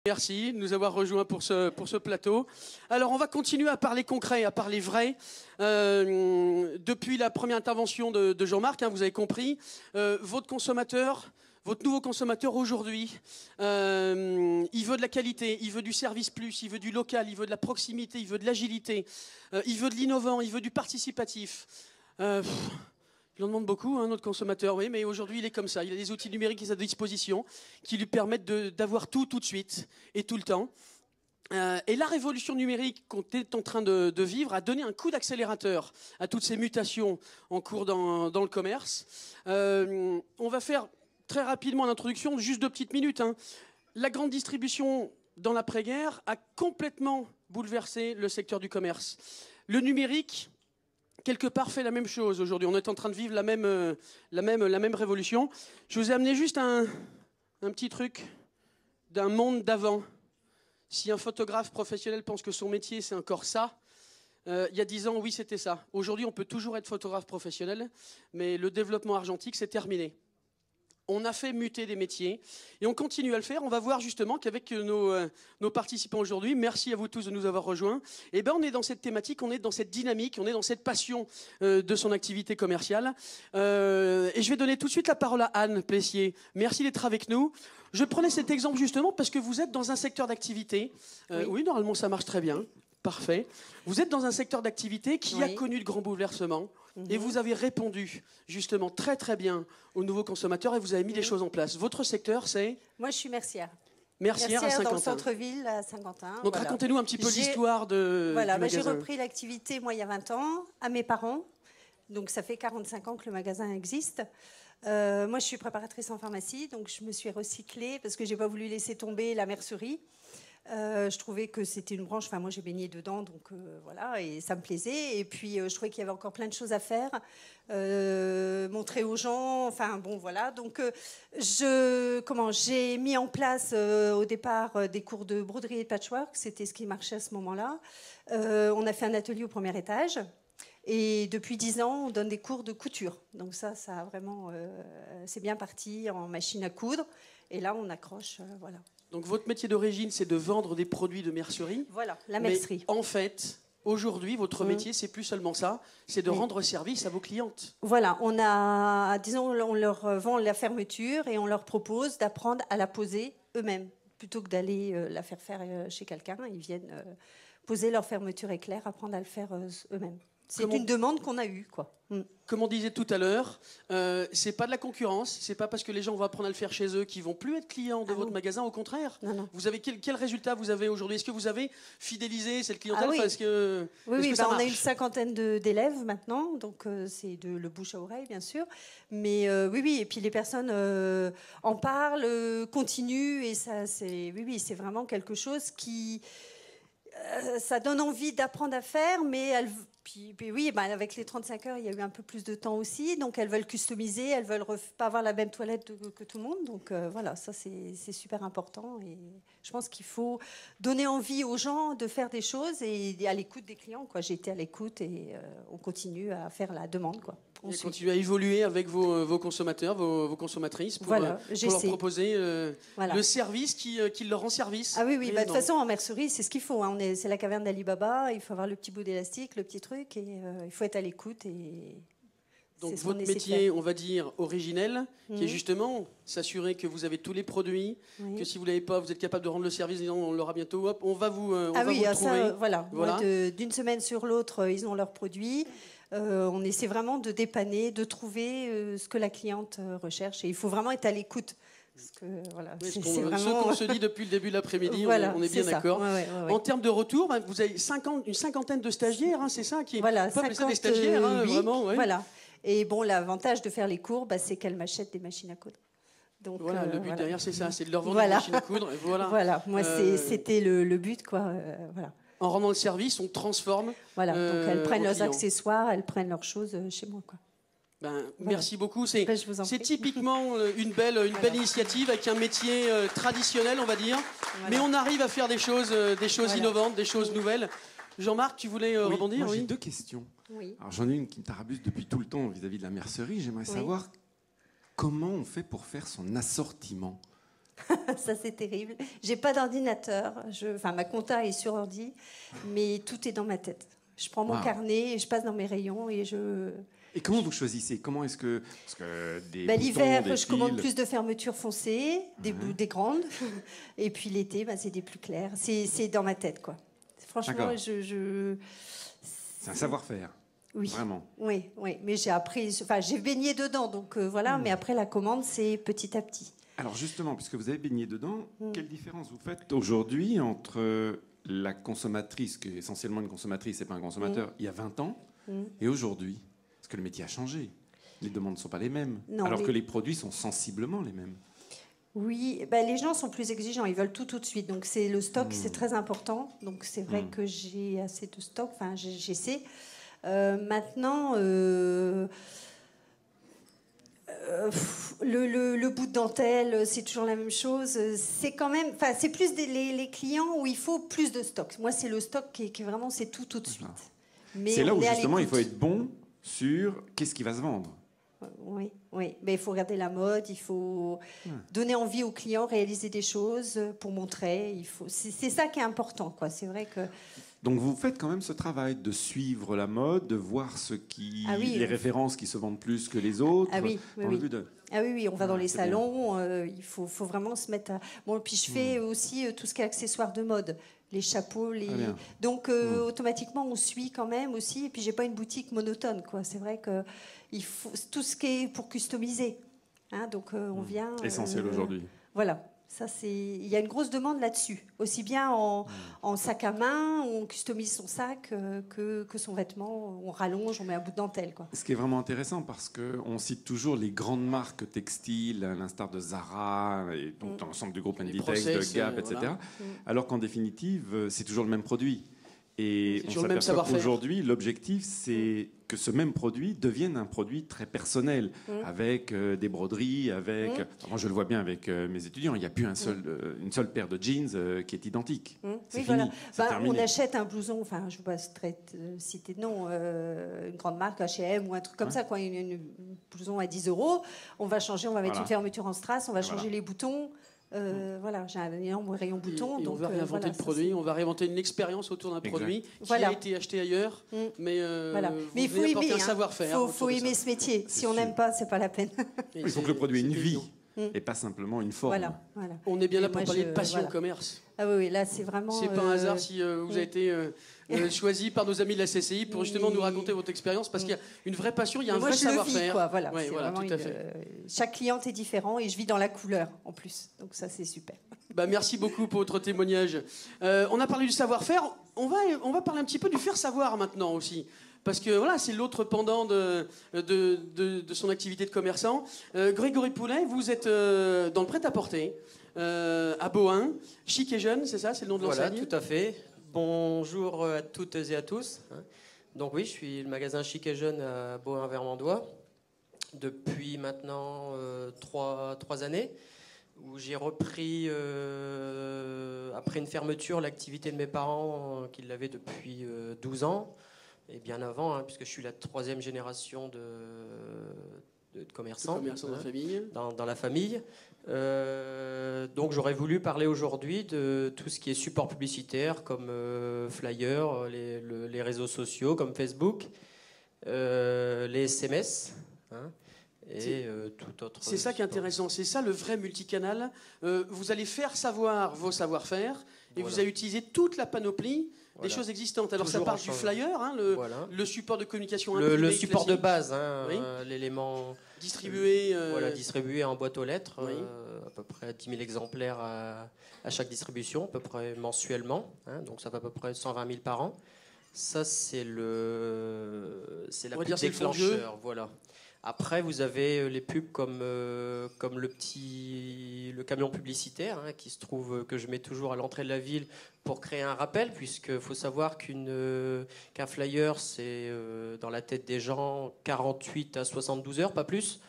Merci de nous avoir rejoints pour ce plateau. Alors, on va continuer à parler concret, à parler vrai. Depuis la première intervention de Jean-Marc, vous avez compris, votre nouveau consommateur aujourd'hui, il veut de la qualité, il veut du service plus, il veut du local, il veut de la proximité, il veut de l'agilité, il veut de l'innovant, il veut du participatif. Il en demande beaucoup, notre consommateur, oui, mais aujourd'hui, il est comme ça. Il a des outils numériques à sa disposition qui lui permettent d'avoir tout de suite et tout le temps. Et la révolution numérique qu'on est en train de vivre a donné un coup d'accélérateur à toutes ces mutations en cours dans le commerce. On va faire très rapidement l'introduction, juste 2 petites minutes. La grande distribution dans l'après-guerre a complètement bouleversé le secteur du commerce. Le numérique, quelque part, fait la même chose aujourd'hui. On est en train de vivre la même révolution. Je vous ai amené juste un petit truc d'un monde d'avant. Si un photographe professionnel pense que son métier, c'est encore ça, il y a 10 ans, oui, c'était ça. Aujourd'hui, on peut toujours être photographe professionnel, mais le développement argentique, c'est terminé. On a fait muter des métiers et on continue à le faire. On va voir justement qu'avec nos participants aujourd'hui, merci à vous tous de nous avoir rejoints, et on est dans cette thématique, on est dans cette dynamique, on est dans cette passion de son activité commerciale. Et je vais donner tout de suite la parole à Anne Plessier. Merci d'être avec nous. Je prenais cet exemple justement parce que vous êtes dans un secteur d'activité. Oui, normalement ça marche très bien. Parfait. Vous êtes dans un secteur d'activité qui a connu de grands bouleversements et vous avez répondu justement très très bien aux nouveaux consommateurs et vous avez mis des choses en place. Votre secteur, c'est ? Moi, je suis mercière. Mercière à Saint-Quentin. Dans le centre-ville à Saint-Quentin. Donc racontez-nous un petit peu l'histoire de du magasin. J'ai repris l'activité, moi, il y a 20 ans, à mes parents. Donc ça fait 45 ans que le magasin existe. Moi, je suis préparatrice en pharmacie, donc je me suis recyclée parce que j'ai pas voulu laisser tomber la mercerie. Je trouvais que c'était une branche, moi j'ai baigné dedans, donc voilà, et ça me plaisait. Et puis je trouvais qu'il y avait encore plein de choses à faire, montrer aux gens, voilà. Donc j'ai mis en place au départ des cours de broderie et de patchwork, c'était ce qui marchait à ce moment-là. On a fait un atelier au premier étage. Et depuis 10 ans, on donne des cours de couture. Donc ça a vraiment, c'est bien parti en machine à coudre. Et là, on accroche, voilà. Donc votre métier d'origine, c'est de vendre des produits de mercerie. Voilà, la mercerie. Mais en fait, aujourd'hui, votre métier, c'est plus seulement ça, c'est de rendre service à vos clientes. Voilà, on leur vend la fermeture et on leur propose d'apprendre à la poser eux-mêmes. Plutôt que d'aller la faire chez quelqu'un, ils viennent poser leur fermeture éclair, apprendre à le faire eux-mêmes. C'est une demande qu'on a eue, quoi. Comme on disait tout à l'heure, c'est pas de la concurrence, c'est pas parce que les gens vont apprendre à le faire chez eux qu'ils vont plus être clients de votre magasin, au contraire. Non. Vous avez quel résultat vous avez aujourd'hui? Est-ce que vous avez fidélisé cette clientèle? Oui. Oui, on a une 50aine d'élèves maintenant, donc c'est le bouche à oreille, bien sûr. Mais oui, et puis les personnes en parlent, continuent, et ça, c'est vraiment quelque chose qui... ça donne envie d'apprendre à faire, mais avec les 35 heures, il y a eu un peu plus de temps aussi, donc elles veulent customiser, elles veulent pas avoir la même toilette que tout le monde, donc voilà, ça c'est super important, et je pense qu'il faut donner envie aux gens de faire des choses et à l'écoute des clients, quoi. J'ai été à l'écoute et on continue à faire la demande, quoi. On continue à évoluer avec vos consommateurs, vos consommatrices pour leur proposer le service qui leur rend service. Ah oui, de toute façon, en mercerie, c'est ce qu'il faut. C'est la caverne d'Ali Baba, il faut avoir le petit bout d'élastique, le petit truc, et il faut être à l'écoute. Donc votre métier, on va dire, originel, qui est justement s'assurer que vous avez tous les produits, que si vous ne l'avez pas, vous êtes capable de rendre le service, disant on l'aura bientôt, hop, on va vous le trouver. Voilà. D'une semaine sur l'autre, ils ont leurs produits. On essaie vraiment de dépanner, de trouver ce que la cliente recherche. Et il faut vraiment être à l'écoute. Parce que, voilà, ce qu'on se dit depuis le début de l'après-midi, on est bien d'accord. En termes de retour, vous avez une cinquantaine de stagiaires, c'est ça qui est... Voilà, 50, des stagiaires, vraiment. Ouais. Voilà. Et l'avantage de faire les cours, c'est qu'elles m'achètent des machines à coudre. Donc, voilà, le but derrière, c'est ça, c'est de leur vendre des machines à coudre. Et voilà, moi, c'était le but, quoi. Voilà. En rendant le service, on transforme. Voilà, donc elles prennent leurs accessoires, elles prennent leurs choses chez moi, quoi. Merci beaucoup. C'est typiquement une belle initiative avec un métier traditionnel, on va dire. Voilà. Mais on arrive à faire des choses innovantes, des choses nouvelles. Jean-Marc, tu voulais rebondir? Moi, j'ai 2 questions. Oui. Alors, j'en ai une qui me tarabuse depuis tout le temps vis-à-vis de la mercerie. J'aimerais savoir comment on fait pour faire son assortiment Ça, c'est terrible. J'ai pas d'ordinateur. Enfin, ma compta est sur ordi, mais tout est dans ma tête. Je prends mon carnet et je passe dans mes rayons et je... Et comment vous choisissez? Comment est-ce que... Parce que l'hiver, des je commande fils... plus de fermetures foncées, des grandes. Et puis l'été, c'est des plus claires. C'est dans ma tête, quoi. Franchement, C'est un savoir-faire. Oui. Vraiment. Oui. Mais j'ai appris... Enfin, j'ai baigné dedans, donc voilà. Mais après, la commande, c'est petit à petit. Alors justement, puisque vous avez baigné dedans, quelle différence vous faites aujourd'hui entre la consommatrice, qui est essentiellement une consommatrice et pas un consommateur, il y a 20 ans, et aujourd'hui? Parce que le métier a changé. Les demandes ne sont pas les mêmes, alors que les produits sont sensiblement les mêmes. Oui, les gens sont plus exigeants, ils veulent tout de suite. Donc c'est le stock, c'est très important. Donc c'est vrai que j'ai assez de stock, enfin j'essaie. Maintenant, le bout de dentelle, c'est toujours la même chose. C'est quand même, enfin c'est plus les clients où il faut plus de stock. Moi c'est le stock qui est vraiment c'est tout de suite. Mais c'est là où justement il faut être bon sur qu'est-ce qui va se vendre. Oui, mais il faut regarder la mode, il faut donner envie aux clients, réaliser des choses pour montrer. C'est ça qui est important, quoi. C'est vrai que. Donc vous faites quand même ce travail de suivre la mode, de voir les références qui se vendent plus que les autres. Ah oui. On va dans les salons. Il faut vraiment se mettre à. Bon, puis je fais aussi tout ce qui est accessoires de mode. Les chapeaux, donc automatiquement on suit quand même aussi. Et puis j'ai pas une boutique monotone, quoi. C'est vrai que il faut tout ce qui est pour customiser. Donc on vient. Essentiel aujourd'hui. Voilà. Ça, il y a une grosse demande là-dessus. Aussi bien en sac à main, où on customise son sac, que son vêtement, on rallonge, on met un bout de dentelle, quoi. Ce qui est vraiment intéressant, parce qu'on cite toujours les grandes marques textiles, à l'instar de Zara, et donc l'ensemble du groupe Inditex, de Gap, etc. Voilà. Alors qu'en définitive, c'est toujours le même produit. Et on s'aperçoit qu'aujourd'hui, l'objectif, c'est que ce même produit devienne un produit très personnel, avec des broderies, avec... Moi, je le vois bien avec mes étudiants, il n'y a plus une seule paire de jeans qui est identique. C'est fini, c'est terminé. On achète un blouson, enfin, je ne veux pas citer de nom, une grande marque, H&M ou un truc comme ça, quoi, une blouson à 10 €, on va changer, on va mettre une fermeture en strass, on va changer les boutons. Voilà, j'ai un énorme rayon bouton. Et on va réinventer le produit, on va réinventer une expérience autour d'un produit qui a été acheté ailleurs, mais il faut aimer, un savoir-faire. Il faut aimer ce métier. Si on n'aime pas, c'est pas la peine. Il faut que le produit ait une vie et pas simplement une forme. Voilà. On est bien là pour parler de passion commerce. Ah oui, là c'est vraiment. C'est pas un hasard si vous avez été choisi par nos amis de la CCI pour justement nous raconter votre expérience, parce qu'il y a une vraie passion, il y a un vrai savoir-faire. Voilà, tout à fait. Chaque cliente est différent et je vis dans la couleur en plus, donc ça c'est super. Merci beaucoup pour votre témoignage. On a parlé du savoir-faire, on va parler un petit peu du faire-savoir maintenant aussi. Parce que voilà, c'est l'autre pendant de son activité de commerçant. Grégory Poulet, vous êtes dans le prêt-à-porter à Bohain, Chic et Jeune, c'est ça, c'est le nom de l'enseigne? Voilà, tout à fait. Bonjour à toutes et à tous. Donc oui, je suis le magasin Chic et Jeune à Bohain-Vermandois depuis maintenant 3 années, où j'ai repris, après une fermeture, l'activité de mes parents qui l'avaient depuis 12 ans. Et bien avant, puisque je suis la 3e génération de commerçants, dans la famille. Donc j'aurais voulu parler aujourd'hui de tout ce qui est support publicitaire, comme flyers, les réseaux sociaux comme Facebook, les SMS, et tout autre. C'est ça qui est intéressant, c'est ça le vrai multicanal. Vous allez faire savoir vos savoir-faire et vous allez utiliser toute la panoplie des choses existantes. Alors toujours ça part du flyer, le support de communication imprimé, le support classique. De base, l'élément distribué, distribué en boîte aux lettres, à peu près 10 000 exemplaires à chaque distribution, à peu près mensuellement, donc ça fait à peu près 120 000 par an. Ça c'est la pub déclencheur, voilà. Après, vous avez les pubs comme le camion publicitaire, qui se trouve, que je mets toujours à l'entrée de la ville pour créer un rappel, puisqu'il faut savoir qu'un flyer, c'est dans la tête des gens 48 à 72 heures, pas plus.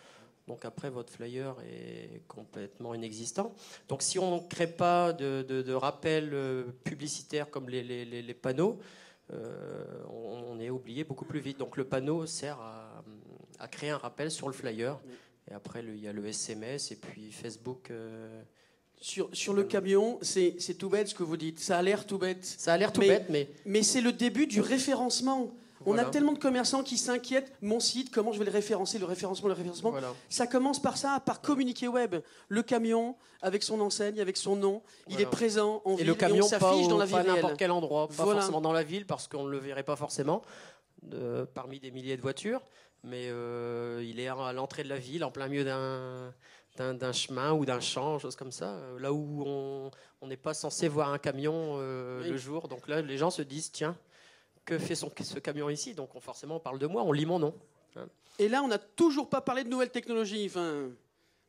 Donc après, votre flyer est complètement inexistant. Donc si on ne crée pas de rappel publicitaire comme les panneaux, on est oublié beaucoup plus vite. Donc le panneau sert à créer un rappel sur le flyer. Et après, il y a le SMS et puis Facebook. Sur le camion, c'est tout bête ce que vous dites. Ça a l'air tout bête. Ça a l'air tout bête, mais... Mais c'est le début du référencement. Voilà. On a tellement de commerçants qui s'inquiètent. Mon site, comment je vais le référencer, le référencement. Voilà. Ça commence par ça, par communiquer web. Le camion, avec son enseigne, avec son nom, il est présent en ville le camion, et on s'affiche dans la vie réelle. Pas n'importe quel endroit, pas forcément dans la ville, parce qu'on ne le verrait pas forcément parmi des milliers de voitures. Mais il est à l'entrée de la ville, en plein milieu d'un chemin ou d'un champ, chose comme ça, là où on n'est pas censé voir un camion le jour. Donc là, les gens se disent, tiens, que fait ce camion ici? Donc forcément, on parle de moi, on lit mon nom. Hein. Et là, on n'a toujours pas parlé de nouvelles technologies,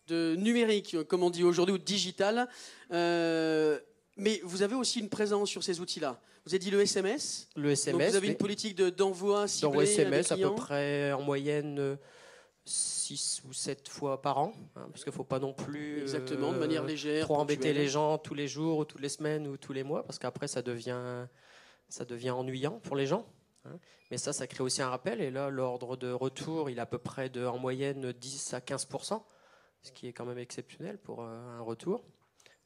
de numérique, comme on dit aujourd'hui, ou de digital. Mais vous avez aussi une présence sur ces outils-là. Vous avez dit le SMS. Le SMS. Donc vous avez une politique d'envoi ciblé. D'envoi SMS à peu près en moyenne 6 ou 7 fois par an, hein, parce qu'il ne faut pas non plus exactement, de manière légère, trop embêter les gens tous les jours ou toutes les semaines ou tous les mois, parce qu'après ça devient ennuyant pour les gens. Hein. Mais ça crée aussi un rappel. Et là, l'ordre de retour, il est à peu près en moyenne 10 à 15%, ce qui est quand même exceptionnel pour un retour.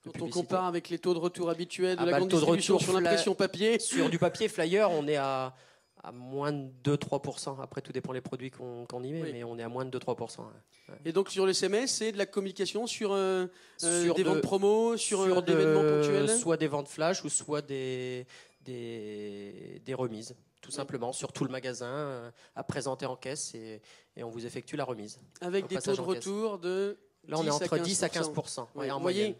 Quand on compare avec les taux de retour habituels de la grande distribution sur l'impression papier. Sur du papier flyer, on est à moins de 2-3%. Après, tout dépend des produits qu'on y met, mais on est à moins de 2-3%. Ouais. Et donc, sur le SMS, c'est de la communication sur des ventes promo, sur des événements ponctuels? Soit des ventes flash ou soit des remises. Tout simplement, sur tout le magasin, à présenter en caisse et on vous effectue la remise. Avec des taux de retour de... Là, on est entre 10 à 15%. Ouais, vous voyez,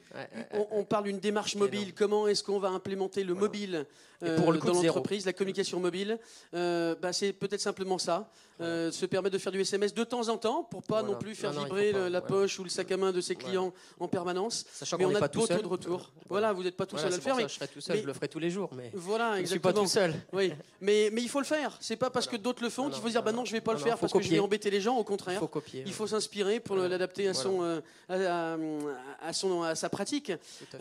on parle d'une démarche mobile. Comment est-ce qu'on va implémenter le mobile dans l'entreprise, la communication mobile? C'est peut-être simplement ça. Se permettre de faire du SMS de temps en temps pour pas non plus faire vibrer la poche ou le sac à main de ses clients en permanence. Sachant mais on a pas de beaux taux de retour. Voilà, vous n'êtes pas tout seul à le faire. Je serais tout seul, je le ferai tous les jours. Mais voilà, je ne suis pas tout seul. Oui, mais il faut le faire. C'est pas parce que d'autres le font qu'il faut dire non, je vais pas le faire parce que je vais embêter les gens. Au contraire, il faut s'inspirer pour l'adapter à sa pratique.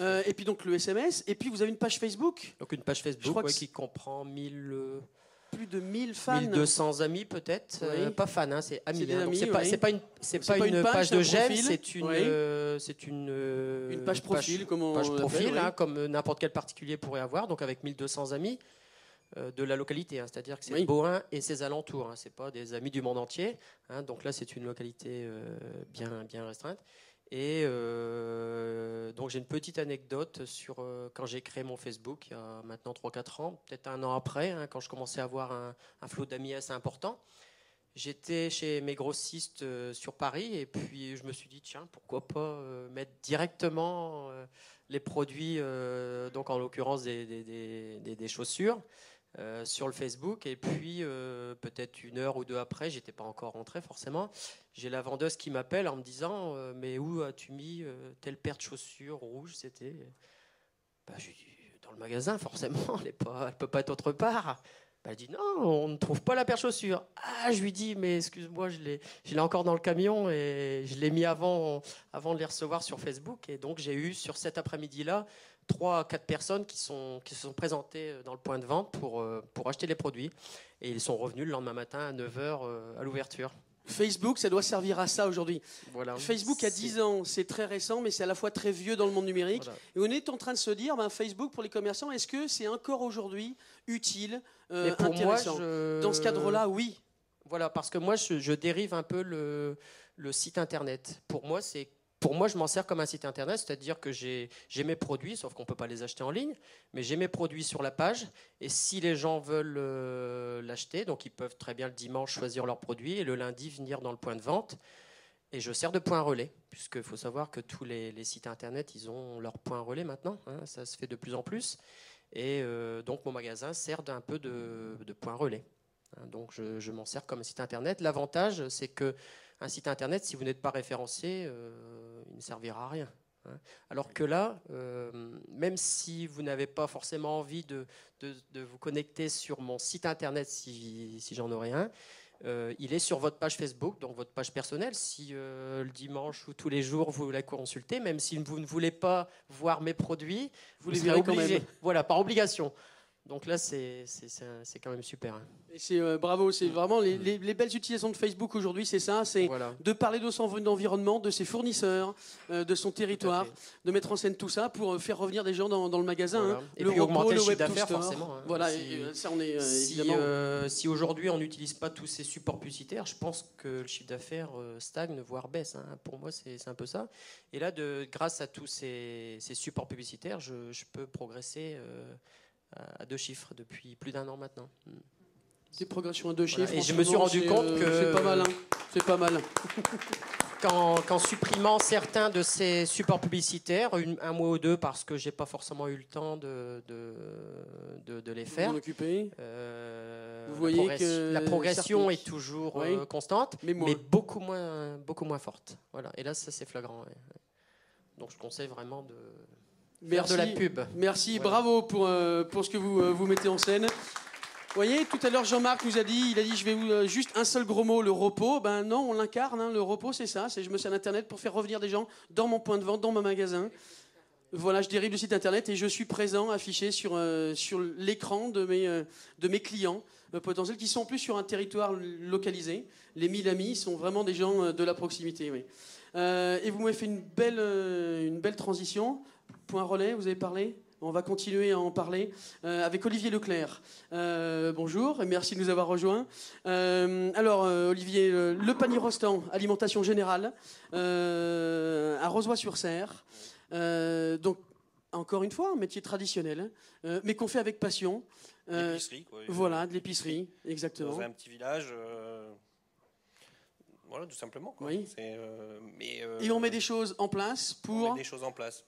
Et puis donc le SMS. Et puis vous avez une page Facebook. Donc une page Facebook qui comprend plus de 1000 fans. 1200 amis peut-être. Pas fans, hein, c'est amis. C'est pas une page de j'aime, c'est une page profil, comme n'importe quel particulier pourrait avoir. Donc avec 1200 amis de la localité, hein, c'est-à-dire que c'est Bohain et ses alentours. Hein, c'est pas des amis du monde entier. Hein, donc là, c'est une localité bien restreinte. Et donc j'ai une petite anecdote sur quand j'ai créé mon Facebook il y a maintenant 3-4 ans, peut-être un an après, hein, quand je commençais à avoir un flot d'amis assez important. J'étais chez mes grossistes sur Paris et puis je me suis dit tiens, pourquoi pas mettre directement les produits, donc en l'occurrence des chaussures, sur le Facebook. Et puis peut-être 1 heure ou 2 après, j'étais pas encore rentré forcément, j'ai la vendeuse qui m'appelle en me disant mais où as-tu mis telle paire de chaussures rouges? C'était je dis, dans le magasin forcément, elle peut pas être autre part. Elle dit non, on ne trouve pas la paire de chaussures. Je lui dis mais excuse-moi, je l'ai encore dans le camion et je l'ai mis avant de les recevoir sur Facebook. Et donc j'ai eu sur cet après-midi-là 3 à 4 personnes qui se sont présentées dans le point de vente pour acheter les produits. Et ils sont revenus le lendemain matin à 9h à l'ouverture. Facebook, ça doit servir à ça aujourd'hui. Voilà. Facebook a 10 ans, c'est très récent, mais c'est à la fois très vieux dans le monde numérique. Voilà. Et on est en train de se dire, Facebook pour les commerçants, est-ce que c'est encore aujourd'hui utile, intéressant? Dans ce cadre-là, oui. Voilà, parce que moi, je dérive un peu le site internet. Pour moi, je m'en sers comme un site internet, c'est-à-dire que j'ai mes produits, sauf qu'on ne peut pas les acheter en ligne, mais j'ai mes produits sur la page, et si les gens veulent l'acheter, donc ils peuvent très bien le dimanche choisir leurs produits, et le lundi venir dans le point de vente, et je sers de point relais, puisqu'il faut savoir que tous les sites internet, ils ont leur point relais maintenant, hein, ça se fait de plus en plus, et donc mon magasin sert d'un peu de point relais. Hein, donc je m'en sers comme un site internet. L'avantage, c'est que un site internet, si vous n'êtes pas référencé, il ne servira à rien. Hein. Alors que là, même si vous n'avez pas forcément envie de vous connecter sur mon site internet, si j'en aurais un, il est sur votre page Facebook, donc votre page personnelle. Si le dimanche ou tous les jours vous la consultez, même si vous ne voulez pas voir mes produits, vous les verrez quand même. Voilà, par obligation. Donc là, c'est quand même super. Hein. Et c'est bravo, c'est vraiment les belles utilisations de Facebook aujourd'hui, c'est ça, c'est de parler de son environnement, de ses fournisseurs, de son territoire, de mettre en scène tout ça pour faire revenir des gens dans le magasin. Voilà. Hein, et puis augmenter le chiffre d'affaires, store. forcément. Hein. Voilà, ça on est évidemment. Si aujourd'hui on n'utilise pas tous ces supports publicitaires, je pense que le chiffre d'affaires stagne, voire baisse. Hein. Pour moi, c'est un peu ça. Et là, grâce à tous ces supports publicitaires, je peux progresser à 2 chiffres depuis plus d'1 an maintenant. Des progressions à 2 chiffres. Et je me suis rendu compte que c'est pas mal. Hein. C'est pas mal. Qu'en supprimant certains de ces supports publicitaires, un mois ou 2 parce que j'ai pas forcément eu le temps de les faire. Vous occuper. Vous voyez que la progression est toujours constante, mais beaucoup moins forte. Voilà. Et là, ça c'est flagrant. Ouais. Donc je conseille vraiment de faire de la pub. Merci, bravo pour ce que vous mettez en scène. Vous voyez, tout à l'heure, Jean-Marc nous a dit, je vais vous juste un seul gros mot, le repos. Ben non, on l'incarne, hein, le repos, c'est ça. Je me sers d'Internet pour faire revenir des gens dans mon point de vente, dans mon magasin. Voilà, je dérive du site Internet et je suis présent, affiché sur l'écran de mes clients potentiels qui sont en plus sur un territoire localisé. Les 1000 amis sont vraiment des gens de la proximité. Oui. Et vous m'avez fait une belle transition. Point relais, vous avez parlé ? On va continuer à en parler avec Olivier Leclerc. Bonjour et merci de nous avoir rejoints. Alors, Olivier, le panier Rostand, alimentation générale, à Rozoy-sur-Serre. Donc, encore une fois, un métier traditionnel, mais qu'on fait avec passion. L'épicerie, quoi. Voilà, de l'épicerie, exactement. Dans un petit village... Voilà, tout simplement. Quoi. Oui. Et on met des choses en place pour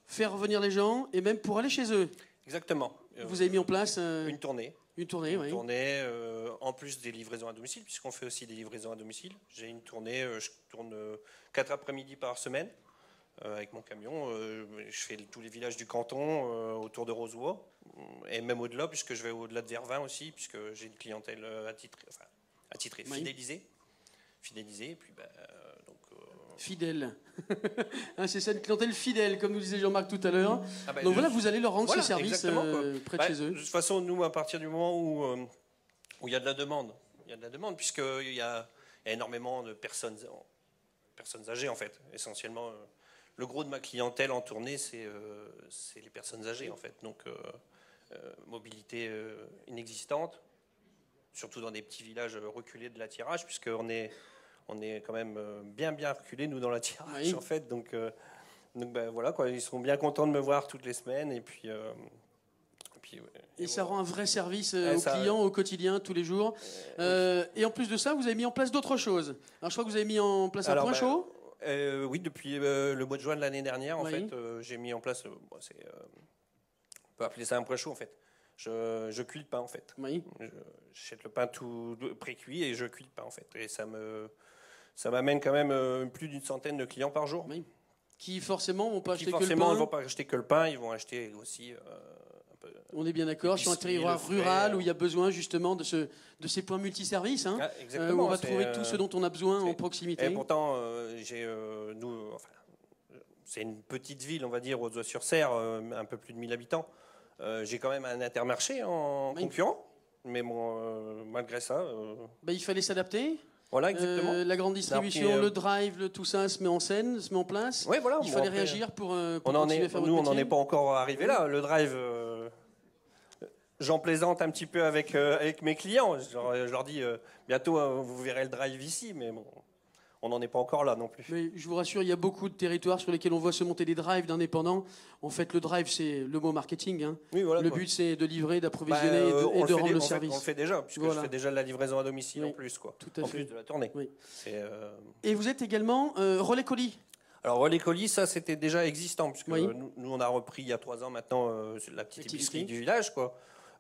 faire revenir les gens et même pour aller chez eux. Exactement. Vous avez mis en place une tournée. Une tournée, oui. Une tournée, en plus des livraisons à domicile, puisqu'on fait aussi des livraisons à domicile. J'ai une tournée, je tourne 4 après-midi par semaine avec mon camion. Je fais tous les villages du canton autour de Rozoy et même au-delà, puisque je vais au-delà de Vervins aussi, puisque j'ai une clientèle attitrée, fidélisé, et puis fidèle. C'est ça, une clientèle fidèle, comme nous disait Jean-Marc tout à l'heure. Donc voilà, vous allez leur rendre ce service près de chez eux. De toute façon, nous, à partir du moment où il y a de la demande, puisqu'il y a énormément de personnes âgées, en fait. Essentiellement, le gros de ma clientèle en tournée, c'est les personnes âgées, en fait. Donc, mobilité inexistante, surtout dans des petits villages reculés de l'attirage, puisqu'on est quand même bien reculés, nous, dans l'attirage, en fait. Donc voilà, quoi, ils sont bien contents de me voir toutes les semaines. Et puis ça rend un vrai service aux clients au quotidien, tous les jours. Et en plus de ça, vous avez mis en place d'autres choses. Alors, je crois que vous avez mis en place un point chaud. Oui, depuis le mois de juin de l'année dernière, en fait, j'ai mis en place... on peut appeler ça un point chaud, en fait. Je cuis le pain, en fait. Oui. J'achète le pain tout pré-cuit et je cuis le pain, en fait. Et ça m'amène quand même plus d'une centaine de clients par jour. Oui. Qui forcément vont pas acheter que le pain. Forcément, ils vont pas acheter que le pain, ils vont acheter aussi un peu. On est bien d'accord, sur un territoire rural où il y a besoin justement de ces points multiservices, hein, où on va trouver tout ce dont on a besoin en proximité. Et pourtant, c'est une petite ville, on va dire, Rozoy-sur-Serre, un peu plus de 1000 habitants. J'ai quand même un Intermarché en concurrent, mais bon, malgré ça... il fallait s'adapter. Voilà, exactement. La grande distribution, le drive, tout ça se met en scène, se met en place. Ouais, voilà. Il fallait réagir pour continuer à faire votre métier. Nous, on n'en est pas encore arrivé là. Le drive, j'en plaisante un petit peu avec mes clients. Je leur dis, bientôt, vous verrez le drive ici, mais bon... On n'en est pas encore là non plus. Mais je vous rassure, il y a beaucoup de territoires sur lesquels on voit se monter des drives d'indépendants. En fait, le drive, c'est le mot marketing. Hein. Oui, voilà, le but, c'est de livrer, d'approvisionner et de rendre le service. On le fait déjà, puisque je fais déjà de la livraison à domicile en plus. Quoi. Tout à fait. Plus de la tournée. Oui. Et vous êtes également relais colis. Alors, relais colis, ça, c'était déjà existant, puisque nous, on a repris il y a 3 ans maintenant la petite épicerie du village.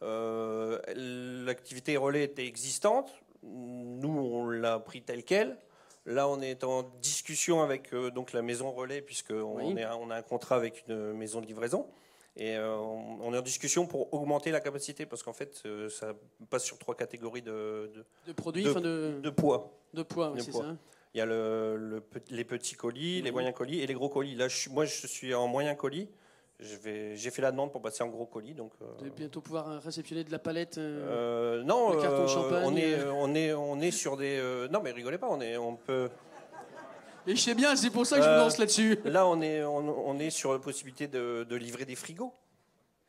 L'activité relais était existante. Nous, on l'a pris telle quelle. Là, on est en discussion avec donc la maison relais, puisqu'on a un contrat avec une maison de livraison. Et on est en discussion pour augmenter la capacité, parce qu'en fait, ça passe sur 3 catégories de produits, de poids. De poids, oui, c'est ça. Il y a les petits colis, les moyens colis et les gros colis. Là, moi, je suis en moyen colis. J'ai fait la demande pour passer en gros colis. Donc, Vous allez bientôt pouvoir réceptionner de la palette. Non, le carton de champagne. on est sur des. Non, mais rigolez pas, on peut. Et je sais bien, c'est pour ça que je vous lance là-dessus. Là, on est sur la possibilité de livrer des frigos.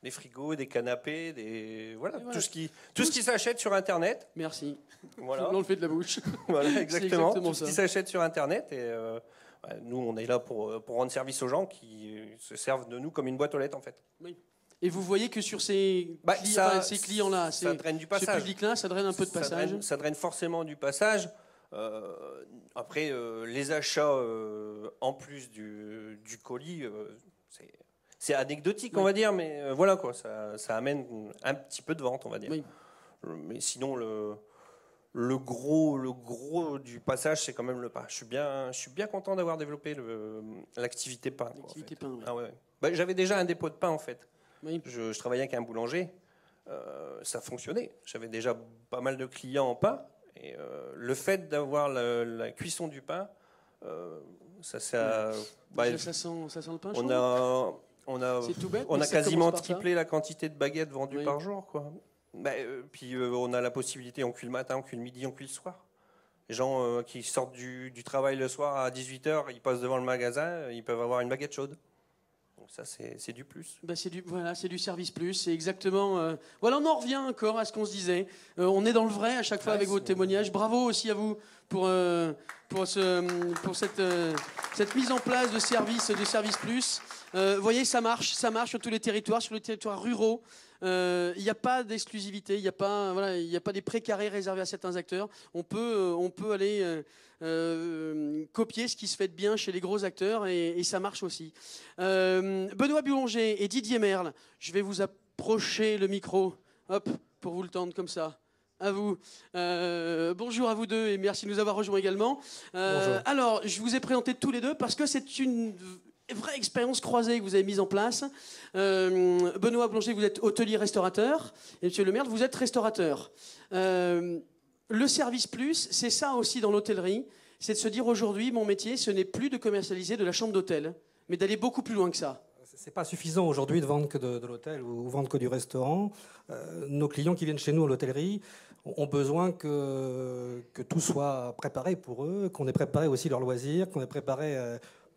Des frigos, des canapés, voilà. Tout ce qui s'achète sur Internet. Merci. Voilà. On le fait de la bouche. Voilà, exactement. Tout ce qui s'achète sur Internet. Et nous, on est là pour rendre service aux gens qui se servent de nous comme une boîte aux lettres, en fait. Oui. Et vous voyez que sur ces clients-là, ça draine du passage. Ce public-là, ça draine un peu de passage. Ça draine forcément du passage. Après, les achats en plus du colis, c'est anecdotique, on va dire, mais voilà quoi, ça amène un petit peu de vente, on va dire. Oui. Mais sinon, le gros du passage, c'est quand même le pain. Je suis bien content d'avoir développé l'activité pain. L'activité pain, oui. Ah ouais. J'avais déjà un dépôt de pain en fait. Oui. Je travaillais avec un boulanger, ça fonctionnait. J'avais déjà pas mal de clients en pain. Et le fait d'avoir la cuisson du pain, ça sent le pain chaud. On a quasiment triplé la quantité de baguettes vendues par jour, quoi. Puis on a la possibilité, on cuit le matin, on cuit le midi, on cuit le soir. Les gens qui sortent du travail le soir à 18h, ils passent devant le magasin, ils peuvent avoir une baguette chaude. Donc ça, c'est du plus. C'est du service plus. C'est exactement. Voilà, on en revient encore à ce qu'on se disait. On est dans le vrai à chaque fois avec vos témoignages. Bravo aussi à vous pour cette mise en place de service plus. Vous voyez, ça marche sur tous les territoires, sur les territoires ruraux. Il n'y a pas d'exclusivité, il n'y a pas des précarés réservés à certains acteurs. On peut aller copier ce qui se fait de bien chez les gros acteurs et ça marche aussi. Benoît Boulanger et Didier Merle, je vais vous approcher le micro, hop, pour vous le tendre comme ça. À vous. Bonjour à vous deux et merci de nous avoir rejoints également. Alors, je vous ai présenté tous les deux parce que c'est une vraie expérience croisée que vous avez mise en place. Benoît Boulanger, vous êtes hôtelier-restaurateur et Monsieur Le Merle, vous êtes restaurateur. Le service plus, c'est ça aussi dans l'hôtellerie, c'est de se dire aujourd'hui, mon métier, ce n'est plus de commercialiser de la chambre d'hôtel, mais d'aller beaucoup plus loin que ça. C'est pas suffisant aujourd'hui de vendre que de l'hôtel ou vendre que du restaurant. Nos clients qui viennent chez nous à l'hôtellerie ont besoin que tout soit préparé pour eux, qu'on ait préparé aussi leurs loisirs, qu'on ait préparé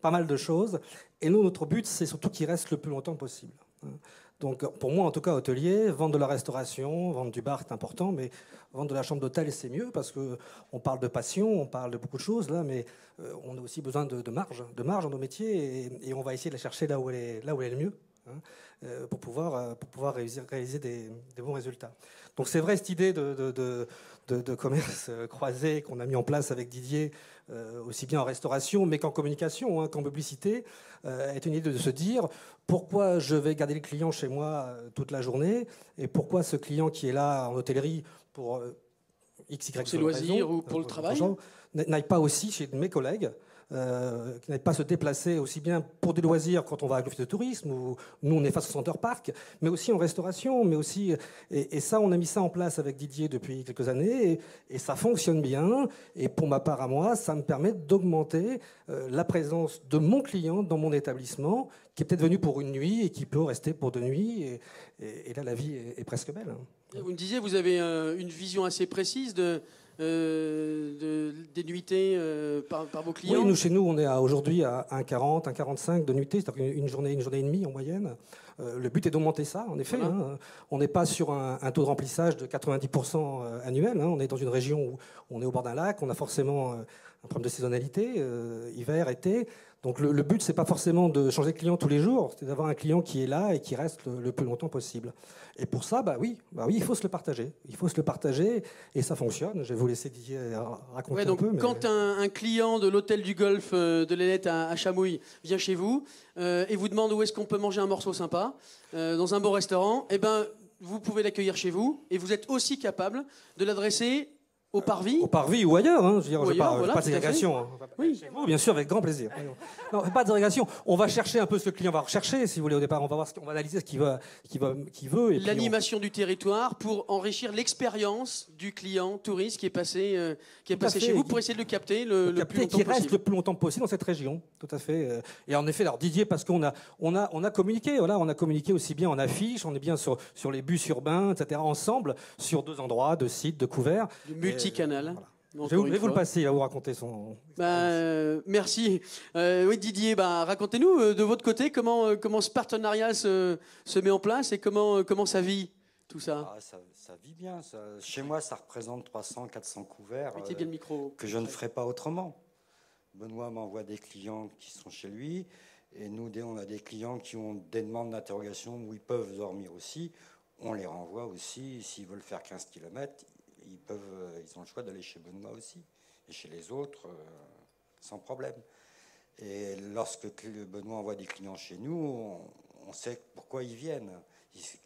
pas mal de choses. Et nous, notre but, c'est surtout qu'ils restent le plus longtemps possible. Donc, pour moi, en tout cas, hôtelier, vendre de la restauration, vendre du bar, c'est important, mais vendre de la chambre d'hôtel, c'est mieux parce qu'on parle de passion, on parle de beaucoup de choses, là, mais on a aussi besoin de marge dans nos métiers et on va essayer de la chercher là où elle est le mieux, pour pouvoir réaliser des bons résultats. Donc, c'est vrai, cette idée de commerce croisé qu'on a mis en place avec Didier, aussi bien en restauration, mais qu'en communication, qu'en publicité, est une idée de se dire pourquoi je vais garder le client chez moi toute la journée et pourquoi ce client qui est là en hôtellerie pour X, Y, ses loisirs ou pour le travail n'aille pas aussi chez mes collègues, qui n'aillent pas se déplacer aussi bien pour des loisirs quand on va à l'office de tourisme, où nous on est face au Center Park, mais aussi en restauration, mais aussi et ça on a mis ça en place avec Didier depuis quelques années et ça fonctionne bien. Et pour ma part à moi, ça me permet d'augmenter la présence de mon client dans mon établissement, qui est peut-être venu pour une nuit et qui peut rester pour 2 nuits. Et là la vie est presque belle. Vous me disiez, vous avez une vision assez précise des nuitées par vos clients. Oui, chez nous, on est aujourd'hui à 1,40, 1,45 de nuitées, c'est-à-dire une journée et demie en moyenne. Le but est d'augmenter ça, en effet. Voilà. On n'est pas sur un taux de remplissage de 90% annuel. On est dans une région où on est au bord d'un lac, on a forcément un problème de saisonnalité, hiver, été. Donc le but, c'est pas forcément de changer de client tous les jours, c'est d'avoir un client qui est là et qui reste le plus longtemps possible. Et pour ça, oui, il faut se le partager. Il faut se le partager et ça fonctionne. Je vais vous laisser Didier raconter un peu. Quand un client de l'hôtel du Golfe de l'Ailette à Chamouille vient chez vous et vous demande où est-ce qu'on peut manger un morceau sympa dans un bon restaurant, vous pouvez l'accueillir chez vous et vous êtes aussi capable de l'adresser Au parvis. Au parvis ou ailleurs, hein. Je veux dire, Voilà, pas de ségrégation. Hein. Oui. Chez vous, bien sûr, avec grand plaisir. Non, pas de ségrégation. On va chercher un peu ce que le client va rechercher, si vous voulez, au départ. On va voir on va analyser ce qu'il veut. L'animation du territoire pour enrichir l'expérience du client touriste qui est passé chez vous pour essayer de le capter le plus longtemps possible. Reste le plus longtemps possible dans cette région, tout à fait. Et en effet, alors Didier, parce qu'on a communiqué, voilà, on a communiqué aussi bien en affiches, on est bien sur les bus urbains, etc., ensemble, sur 2 endroits, 2 sites, 2 couverts. Du multicanal. Voilà. Je vais vous le passer, il va vous raconter son... merci. Oui, Didier, racontez-nous de votre côté comment ce partenariat se met en place et comment ça vit, tout ça. Ça vit bien. Chez moi, ça représente 300-400 couverts Mettez bien le micro. que je ne ferai pas autrement. Benoît m'envoie des clients qui sont chez lui et nous, on a des clients qui ont des demandes d'interrogation où ils peuvent dormir aussi. On les renvoie aussi. S'ils veulent faire 15 km, ils ont le choix d'aller chez Benoît aussi, et chez les autres, sans problème. Et lorsque Benoît envoie des clients chez nous, on sait pourquoi ils viennent.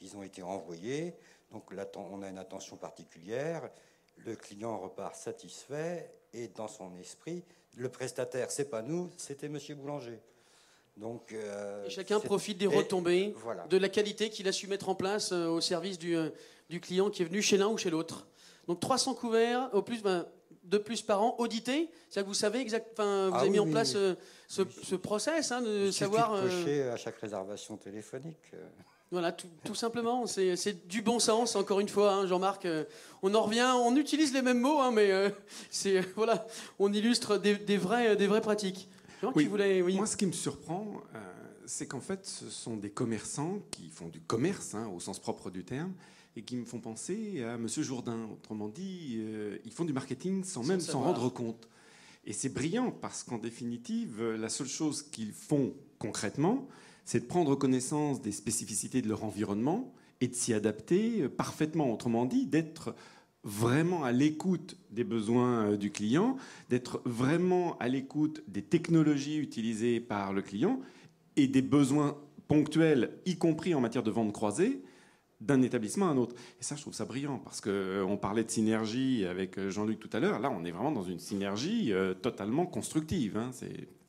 Ils ont été envoyés, donc on a une attention particulière. Le client repart satisfait, et dans son esprit, le prestataire, c'est pas nous, c'était Monsieur Boulanger. Donc, et chacun profite des retombées, voilà, de la qualité qu'il a su mettre en place au service du client qui est venu chez l'un ou chez l'autre. Donc 300 couverts, de plus par an, audités. C'est-à-dire que vous savez vous avez mis en place ce process de savoir. Il suffit de cocher à chaque réservation téléphonique. Voilà, tout simplement. C'est du bon sens, encore une fois, Jean-Marc. On en revient, on utilise les mêmes mots, mais voilà, on illustre des vraies pratiques. Oui. Moi, ce qui me surprend, c'est qu'en fait, ce sont des commerçants qui font du commerce, au sens propre du terme, et qui me font penser à M. Jourdain. Autrement dit, ils font du marketing sans même s'en rendre compte. Et c'est brillant parce qu'en définitive, la seule chose qu'ils font concrètement, c'est de prendre connaissance des spécificités de leur environnement et de s'y adapter parfaitement. Autrement dit, d'être vraiment à l'écoute des besoins du client, d'être vraiment à l'écoute des technologies utilisées par le client et des besoins ponctuels, y compris en matière de vente croisée, d'un établissement à un autre. Et ça, je trouve ça brillant, parce qu'on parlait de synergie avec Jean-Luc tout à l'heure. Là, on est vraiment dans une synergie totalement constructive.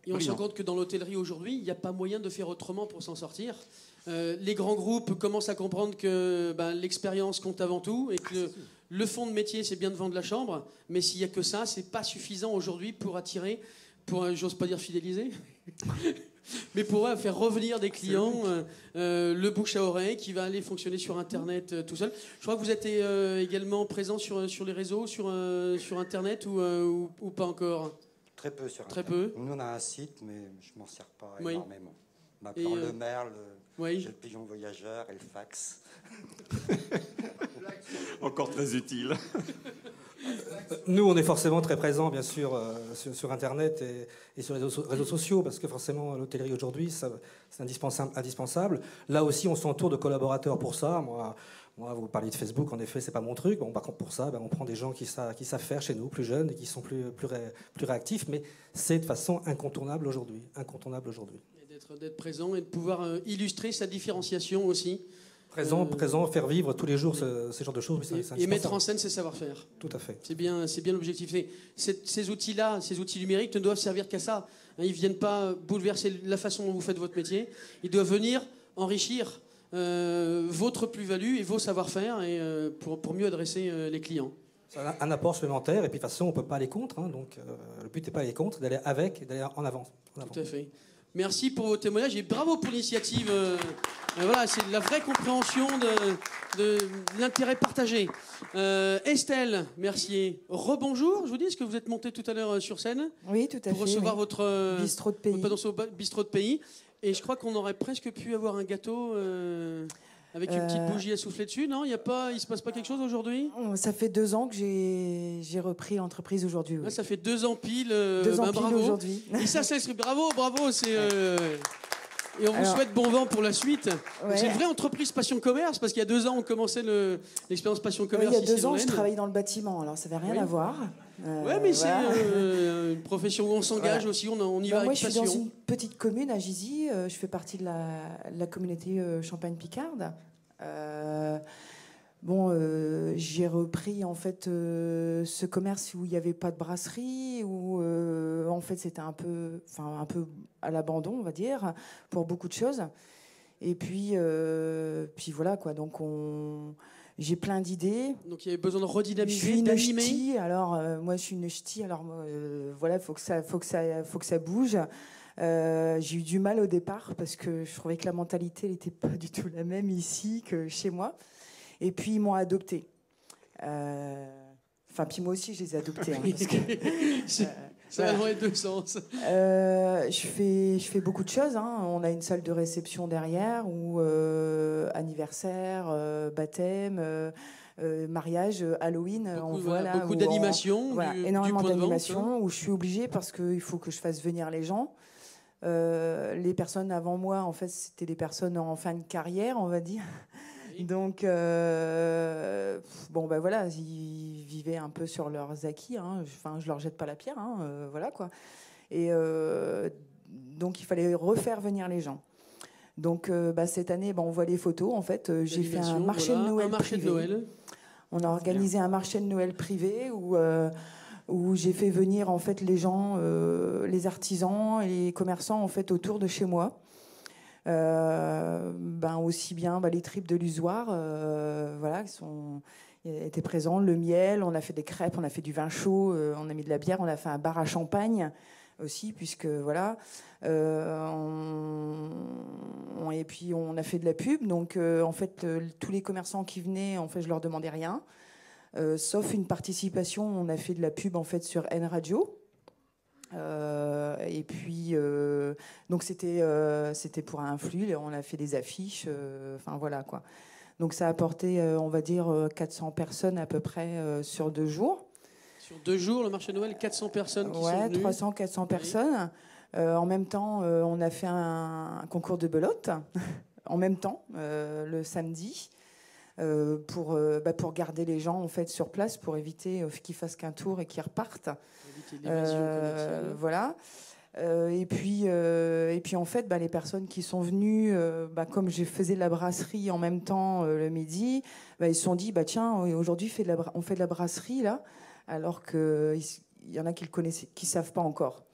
Et on se rend compte que dans l'hôtellerie aujourd'hui, il n'y a pas moyen de faire autrement pour s'en sortir. Les grands groupes commencent à comprendre que l'expérience compte avant tout, et que le fond de métier, c'est bien de vendre la chambre, mais s'il n'y a que ça, c'est pas suffisant aujourd'hui pour attirer, j'ose pas dire fidéliser, mais pour faire revenir des clients, le bouche à oreille qui va aller fonctionner sur Internet tout seul. Je crois que vous êtes également présent sur les réseaux, sur Internet ou pas encore. Très peu sur Très Internet. peu. Nous, on a un site, mais je m'en sers pas Oui. énormément. Maintenant, le merle, oui. j'ai le pigeon voyageur et le fax. Encore très utile. Nous, on est forcément très présents, bien sûr, sur Internet et sur les réseaux sociaux, parce que forcément, l'hôtellerie aujourd'hui, c'est indispensable. Là aussi, on s'entoure de collaborateurs pour ça. Moi, vous parliez de Facebook, en effet, c'est pas mon truc. Bon, par contre, pour ça, on prend des gens qui savent faire chez nous, plus jeunes, et qui sont plus réactifs, mais c'est de façon incontournable aujourd'hui. Et d'être présent et de pouvoir illustrer sa différenciation aussi. Présent, faire vivre tous les jours ce genre de choses. Et mettre en scène ses savoir-faire. Tout à fait. C'est bien l'objectif. Ces outils-là, ces outils numériques ne doivent servir qu'à ça. Ils ne viennent pas bouleverser la façon dont vous faites votre métier. Ils doivent venir enrichir votre plus-value et vos savoir-faire pour mieux adresser les clients. C'est un apport supplémentaire, et puis de toute façon, on ne peut pas aller contre. Donc le but n'est pas d'aller contre, d'aller avec, d'aller en avant. Tout à fait. Merci pour vos témoignages et bravo pour l'initiative. Voilà, c'est la vraie compréhension de l'intérêt partagé. Estelle Mercier, rebonjour. Je vous dis, est-ce que vous êtes montée tout à l'heure sur scène? Oui, tout à fait. Pour recevoir votre bistrot de pays. Votre bistrot de pays. Et je crois qu'on aurait presque pu avoir un gâteau avec une petite bougie à souffler dessus. Non, il se passe pas quelque chose aujourd'hui? Ça fait 2 ans que j'ai repris l'entreprise aujourd'hui. Oui. Là, ça fait 2 ans pile. 2 ans pile bravo. aujourd'hui. Et ça s'inscrit. Bravo. Et on vous souhaite bon vent pour la suite. Ouais. C'est une vraie entreprise Passion Commerce, parce qu'il y a 2 ans, on commençait l'expérience Passion Commerce. Oui, il y a 2 ans, ici, je travaillais dans le bâtiment, alors ça n'avait rien à voir. Oui, mais voilà. C'est une profession où on s'engage aussi, on y va moi, avec passion. Moi, je suis dans une petite commune à Gizy. Je fais partie de la communauté Champagne-Picarde. Bon, j'ai repris en fait ce commerce où il n'y avait pas de brasserie, où en fait c'était un peu à l'abandon, on va dire, pour beaucoup de choses. Et puis voilà quoi. Donc j'ai plein d'idées. Donc il y avait besoin de redynamiser, je suis une d'animer. ch'ti, alors moi je suis une ch'ti, alors voilà, faut que ça bouge. J'ai eu du mal au départ parce que je trouvais que la mentalité n'était pas du tout la même ici que chez moi. Et puis ils m'ont adoptée. Enfin, puis moi aussi je les ai adoptés. Hein, parce que, ça va dans les deux sens. Je fais beaucoup de choses. Hein. On a une salle de réception derrière, où anniversaire, baptême, mariage, Halloween. Beaucoup d'animation. Voilà, énormément d'animation, où je suis obligée parce qu'il faut que je fasse venir les gens. Les personnes avant moi, en fait, c'était des personnes en fin de carrière, on va dire. Oui. Donc, bon, ben voilà, ils vivaient un peu sur leurs acquis. Hein. Enfin, je leur jette pas la pierre, hein, voilà quoi. Et donc, il fallait refaire venir les gens. Donc, cette année, on voit les photos. En fait, j'ai fait un marché de Noël privé. On a organisé un marché de Noël privé où j'ai fait venir en fait les gens, les artisans et les commerçants en fait autour de chez moi. Aussi bien les tripes de l'usoir, voilà, qui étaient présents, le miel, on a fait des crêpes, on a fait du vin chaud, on a mis de la bière, on a fait un bar à champagne aussi, puisque voilà, et puis on a fait de la pub, donc en fait tous les commerçants qui venaient, en fait je leur demandais rien, sauf une participation, on a fait de la pub en fait sur N Radio. Et puis donc c'était pour un flux, on a fait des affiches, enfin voilà quoi. Donc ça a apporté on va dire 400 personnes à peu près sur 2 jours. Sur 2 jours, le marché de Noël, 400 personnes qui sont venues. 300-400 personnes. En même temps, on a fait un concours de belote en même temps le samedi. Pour garder les gens en fait sur place, pour éviter qu'ils fassent qu'un tour et qu'ils repartent. Voilà. Et puis en fait, les personnes qui sont venues, comme je faisais de la brasserie en même temps le midi, ils se sont dit tiens, aujourd'hui on fait de la brasserie là, alors qu'il y en a qui le connaissent, qui savent pas encore.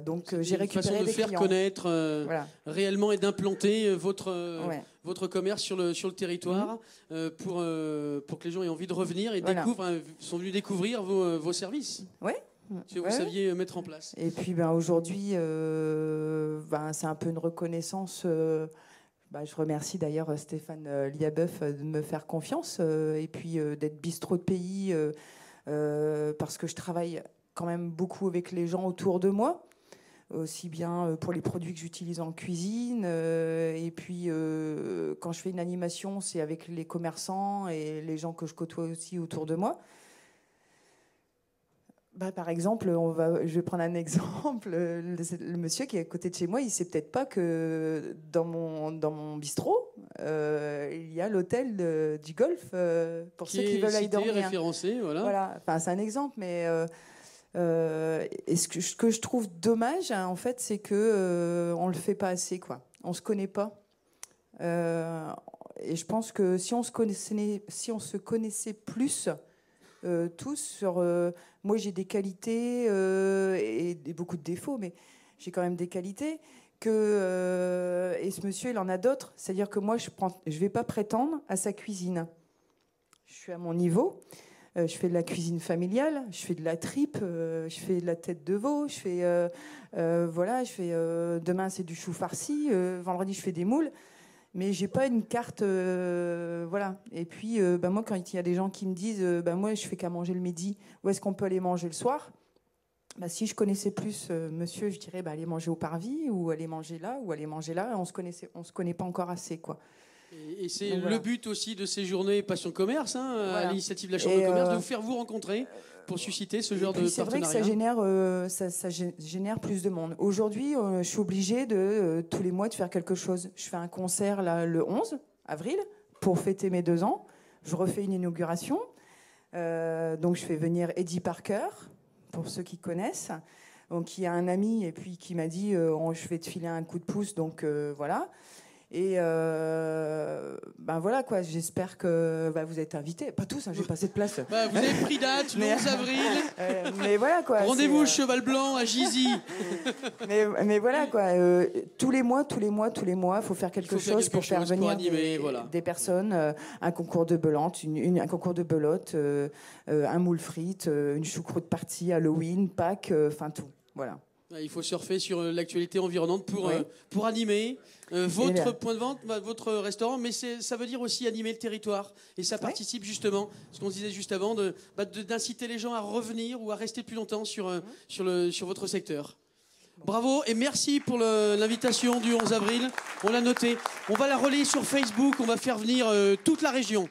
Donc j'ai récupéré des clients. Faire connaître voilà. Réellement et d'implanter votre commerce sur le territoire pour que les gens aient envie de revenir et sont venus découvrir vos services. Oui. Que vous saviez mettre en place. Et puis aujourd'hui, c'est un peu une reconnaissance. Je remercie d'ailleurs Stéphane Liabeuf de me faire confiance et puis d'être bistrot de pays parce que je travaille quand même beaucoup avec les gens autour de moi, aussi bien pour les produits que j'utilise en cuisine, et puis quand je fais une animation, c'est avec les commerçants et les gens que je côtoie aussi autour de moi. Par exemple, je vais prendre un exemple. Le monsieur qui est à côté de chez moi, il ne sait peut-être pas que dans mon bistrot, il y a l'hôtel du golf pour ceux qui veulent aller dormir. Qui est référencé, voilà. Enfin, c'est un exemple, mais et ce que je trouve dommage, en fait, c'est que on le fait pas assez, quoi. On se connaît pas. Et je pense que si on se connaissait plus. Tous sur moi j'ai des qualités et beaucoup de défauts, mais j'ai quand même des qualités et ce monsieur il en a d'autres, c'est-à-dire que moi je vais pas prétendre à sa cuisine, je suis à mon niveau, je fais de la cuisine familiale, je fais de la tripe, je fais de la tête de veau, je fais demain c'est du chou farci, vendredi je fais des moules. Mais j'ai pas une carte, voilà. Et puis, moi, quand il y a des gens qui me disent, moi, je fais qu'à manger le midi, où est-ce qu'on peut aller manger le soir ? Si je connaissais plus monsieur, je dirais, aller manger au Parvis, ou aller manger là, ou aller manger là. On se connaît pas encore assez, quoi. Et c'est donc, le but aussi de ces journées Passion Commerce, à l'initiative de la Chambre de commerce, de vous faire vous rencontrer pour susciter ce genre de partenariat. C'est vrai que ça génère plus de monde. Aujourd'hui, je suis obligée tous les mois de faire quelque chose. Je fais un concert là, le 11 avril pour fêter mes 2 ans. Je refais une inauguration. Donc je fais venir Eddie Parker, pour ceux qui connaissent. Donc il y a un ami et puis qui m'a dit je vais te filer un coup de pouce. Donc voilà. Et ben voilà quoi, j'espère que vous êtes invités. Pas tous, j'ai pas assez de place. Vous avez pris date, le 11 avril. Mais voilà quoi. Rendez-vous au Cheval Blanc à Gizy. mais voilà quoi. Tous les mois, il faut faire quelque chose pour faire venir animer, des personnes. Un concours de belote, un concours de belote, un moule frites, une choucroute partie, Halloween, Pâques, enfin tout. Voilà. Il faut surfer sur l'actualité environnante pour animer votre point de vente, votre restaurant, mais ça veut dire aussi animer le territoire. Et ça participe justement, ce qu'on disait juste avant, d'inciter les gens à revenir ou à rester plus longtemps sur votre secteur. Bravo et merci pour l'invitation du 11 avril. On l'a noté. On va la relayer sur Facebook, on va faire venir toute la région.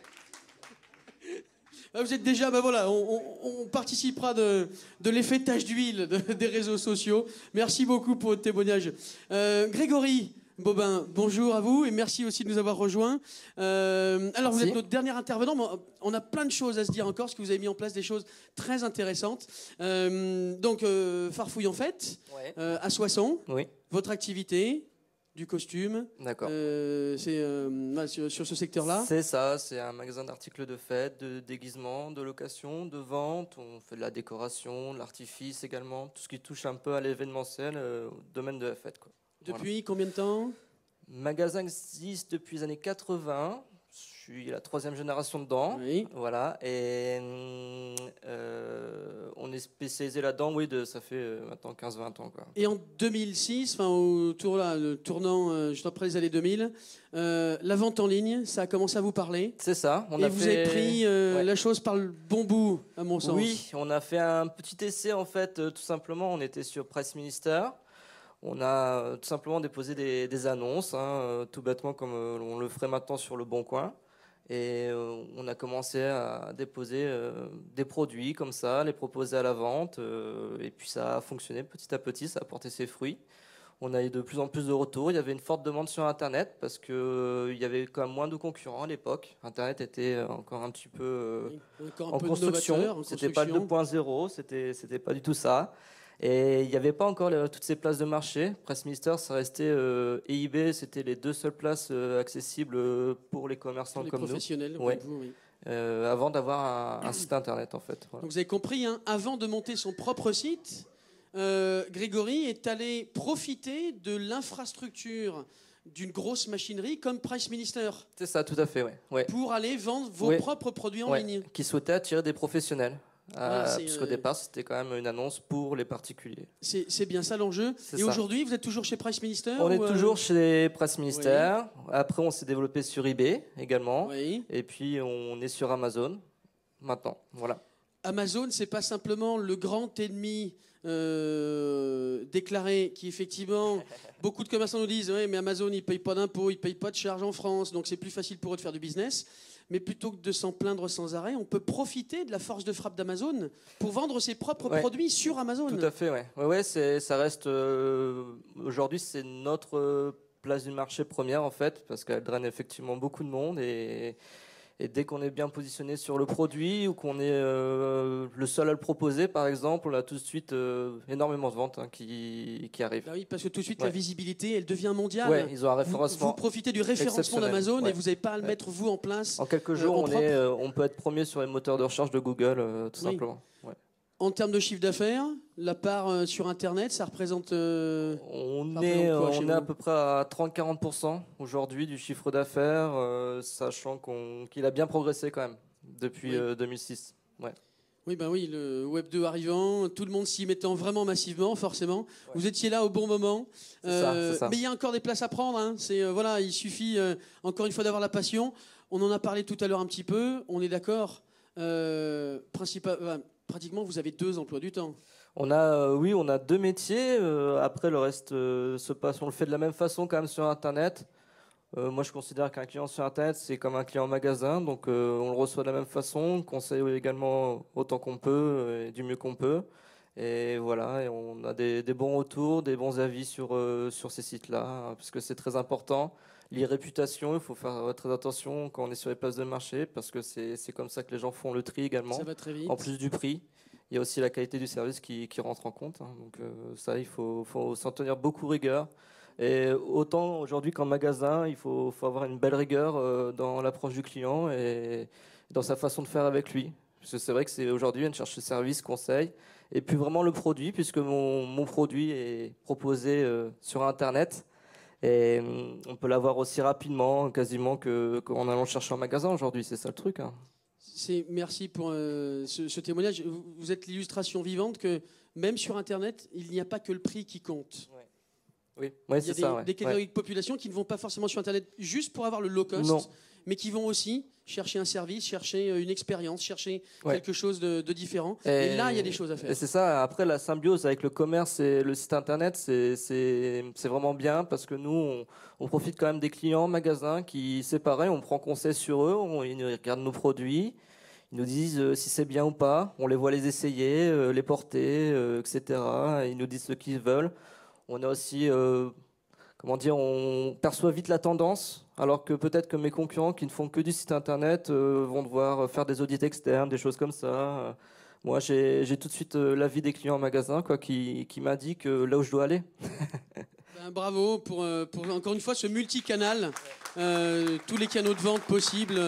Vous êtes déjà, voilà, on participera de l'effet tache d'huile des réseaux sociaux. Merci beaucoup pour votre témoignage. Grégory Bobin, bonjour à vous et merci aussi de nous avoir rejoints. Alors, vous êtes notre dernier intervenant, mais on a plein de choses à se dire encore, parce que vous avez mis en place des choses très intéressantes. Donc, Farfouille en fête, à Soissons, votre activité du costume. D'accord. Sur ce secteur-là. C'est ça, c'est un magasin d'articles de fête, de déguisement, de location, de vente. On fait de la décoration, de l'artifice également, tout ce qui touche un peu à l'événementiel, au domaine de la fête, quoi. Depuis combien de temps ? Le magasin existe depuis les années 80. Je suis la 3e génération dedans. Oui. Voilà. Et on est spécialisé là-dedans, ça fait maintenant 15-20 ans, quoi. Et en 2006, le tournant juste après les années 2000, la vente en ligne, ça a commencé à vous parler. C'est ça. Vous avez pris la chose par le bon bout, à mon sens. Oui, on a fait un petit essai, en fait, tout simplement. On était sur Presse Ministère. On a tout simplement déposé des annonces, tout bêtement comme on le ferait maintenant sur Le Bon Coin. Et on a commencé à déposer des produits comme ça, les proposer à la vente. Et puis ça a fonctionné petit à petit, ça a porté ses fruits. On a eu de plus en plus de retours. Il y avait une forte demande sur Internet parce qu'il y avait quand même moins de concurrents à l'époque. Internet était encore un petit peu en construction. C'était pas le 2.0, c'était pas du tout ça. Et il n'y avait pas encore toutes ces places de marché. Presse Ministère, ça restait et eBay, c'était les 2 seules places accessibles pour les commerçants comme nous. Professionnels, oui. Vous, oui. Avant d'avoir un site internet, en fait. Voilà. Donc vous avez compris, avant de monter son propre site, Grégory est allé profiter de l'infrastructure d'une grosse machinerie comme Presse Ministère. C'est ça, tout à fait, ouais. Pour aller vendre vos propres produits en ligne. Qui souhaitait attirer des professionnels. Voilà, parce qu'au départ, c'était quand même une annonce pour les particuliers. C'est bien ça l'enjeu. Et aujourd'hui, vous êtes toujours chez Presse Ministère ? On est toujours chez Presse Ministère. Oui. Après, on s'est développé sur eBay également. Oui. Et puis, on est sur Amazon maintenant. Voilà. Amazon, c'est pas simplement le grand ennemi déclaré qui, effectivement, beaucoup de commerçants nous disent mais Amazon, ils ne payent pas d'impôts, ils ne payent pas de charges en France, donc c'est plus facile pour eux de faire du business. Mais plutôt que de s'en plaindre sans arrêt, on peut profiter de la force de frappe d'Amazon pour vendre ses propres produits sur Amazon. Tout à fait, ouais, ça reste... aujourd'hui, c'est notre place du marché première, en fait, parce qu'elle draine effectivement beaucoup de monde. Et dès qu'on est bien positionné sur le produit ou qu'on est le seul à le proposer, par exemple, on a tout de suite énormément de ventes qui arrivent. Bah oui, parce que tout de suite, la visibilité, elle devient mondiale. Ouais, ils ont un référencement. Vous profitez du référencement d'Amazon et vous n'avez pas à le mettre, vous, en place. En quelques jours, on peut être premier sur les moteurs de recherche de Google, tout simplement. Ouais. En termes de chiffre d'affaires, la part sur Internet, ça représente... on est à peu près à 30-40% aujourd'hui du chiffre d'affaires, sachant qu'il a bien progressé quand même depuis 2006. Ouais. Oui, le Web 2 arrivant, tout le monde s'y mettant vraiment massivement, forcément. Ouais. Vous étiez là au bon moment. C'est ça. Mais il y a encore des places à prendre. Il suffit, encore une fois, d'avoir la passion. On en a parlé tout à l'heure un petit peu. On est d'accord. Pratiquement, vous avez 2 emplois du temps. On a 2 métiers. Après, le reste se passe. On le fait de la même façon quand même sur Internet. Moi, je considère qu'un client sur Internet, c'est comme un client en magasin. Donc, on le reçoit de la même façon. On conseille également autant qu'on peut et du mieux qu'on peut. Et voilà, et on a des bons retours, des bons avis sur ces sites-là, parce que c'est très important. Les réputations, il faut faire très attention quand on est sur les places de marché, parce que c'est comme ça que les gens font le tri également. Ça va très vite. En plus du prix, il y a aussi la qualité du service qui rentre en compte. Donc ça, il faut s'en tenir beaucoup rigueur. Et autant aujourd'hui qu'en magasin, il faut avoir une belle rigueur dans l'approche du client et dans sa façon de faire avec lui. Parce que c'est vrai que c'est aujourd'hui, on cherche service, conseil, et puis vraiment le produit, puisque mon produit est proposé sur Internet. Et on peut l'avoir aussi rapidement, quasiment, qu'en allant chercher en magasin aujourd'hui. C'est ça le truc. Hein. Merci pour ce témoignage. Vous êtes l'illustration vivante que même sur Internet, il n'y a pas que le prix qui compte. Oui, c'est ça. Il y a des catégories de population qui ne vont pas forcément sur Internet juste pour avoir le low cost, mais qui vont aussi chercher un service, chercher une expérience, chercher quelque chose de différent. Et là, il y a des choses à faire. Et c'est ça. Après, la symbiose avec le commerce et le site Internet, c'est vraiment bien parce que nous, on profite quand même des clients magasins qui, c'est pareil, on prend conseil sur eux, ils regardent nos produits. Ils nous disent si c'est bien ou pas. On les voit les essayer, les porter, etc. Ils nous disent ce qu'ils veulent. On a aussi, on perçoit vite la tendance, alors que peut-être que mes concurrents qui ne font que du site internet vont devoir faire des audits externes, des choses comme ça. Moi, j'ai tout de suite l'avis des clients en magasin qui m'indiquent là où je dois aller. Bravo pour encore une fois ce multicanal, tous les canaux de vente possibles.